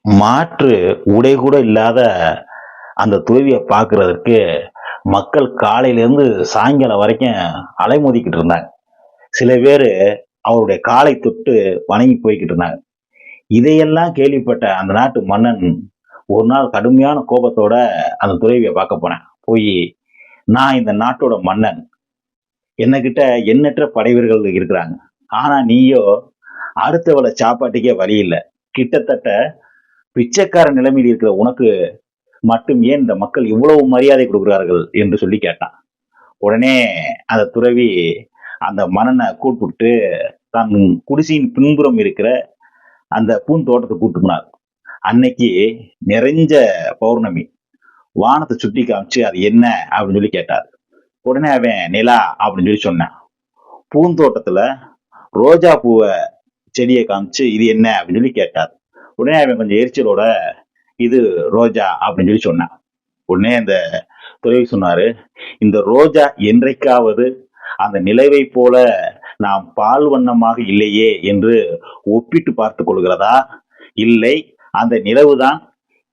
மாற்று உடை கூட இல்லாத அந்த துறவியை பார்க்கறதற்கு மக்கள் காலையிலேருந்து சாயங்காலம் வரைக்கும் அலைமோதிக்கிட்டு இருந்தாங்க. சில பேர் அவருடைய காலை தொட்டு வணங்கி போய்கிட்டு இருந்தாங்க. இதையெல்லாம் கேள்விப்பட்ட அந்த நாட்டு மன்னன் ஒரு நாள் கடுமையான கோபத்தோட அந்த துறவியை பார்க்க போனேன். போய், நான் இந்த நாட்டோட மன்னன், என்னகிட்ட எண்ணற்ற படைவீரர்கள் இருக்கிறாங்க. ஆனா நீயோ அடுத்த வேளை சாப்பாட்டுக்கே வழி இல்லை. கிட்டத்தட்ட பிச்சைக்கார நிலைமையில் இருக்கிற உனக்கு மட்டும் ஏன் இந்த மக்கள் இவ்வளவு மரியாதை கொடுக்கிறார்கள் என்று சொல்லி கேட்டான். உடனே அந்த துறவி அந்த மன்னனை கூப்பிட்டு தன் குடிசையின் பின்புறம் இருக்கிற அந்த பூந்தோட்டத்தை கூட்டு போனார். அன்னைக்கு நிறைஞ்ச பௌர்ணமி. வானத்தை சுட்டி காமிச்சு அது என்ன அப்படின்னு சொல்லி கேட்டார். உடனே அவன் நிலா அப்படின்னு சொல்லி சொன்னான். பூந்தோட்டத்துல ரோஜா பூவை செடியை காமிச்சு இது என்ன அப்படின்னு சொல்லி கேட்டார். உடனே அவன் கொஞ்சம் எரிச்சலோட இது ரோஜா அப்படின்னு சொல்லி சொன்னான். உடனே அந்த துறவி சொன்னாரு, இந்த ரோஜா என்றைக்காவது அந்த நிலவை போல நாம் பால் வண்ணமாக இல்லையே என்று ஒப்பிட்டு பார்த்து கொள்கிறதா, இல்லை அந்த நிலவுதான்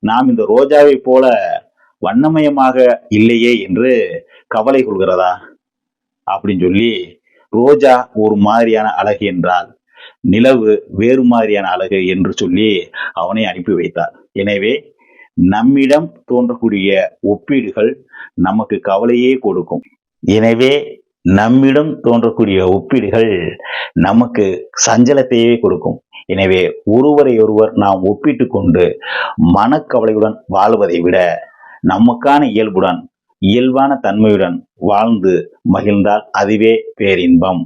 நாம் இந்த ரோஜாவை போல வண்ணமயமாக இல்லையே என்று கவலை கொள்கிறதா அப்படின்னு சொல்லி, ரோஜா ஒரு மாதிரியான அழகு என்றால் நிலவு வேறு மாதிரியான அழகு என்று சொல்லி அவனை அனுப்பி வைத்தார். எனவே நம்மிடம் தோன்றக்கூடிய ஒப்பீடுகள் நமக்கு கவலையே கொடுக்கும். எனவே நம்மிடம் தோன்றக்கூடிய ஒப்பீடுகள் நமக்கு சஞ்சலத்தையே கொடுக்கும். எனவே ஒருவரை ஒருவர் நாம் ஒப்பிட்டு கொண்டு மனக்கவலையுடன் வாழ்வதை விட நமக்கான இயல்புடன் இயல்பான தன்மையுடன் வாழ்ந்து மகிழ்ந்தால் அதுவே பேரின்பம்.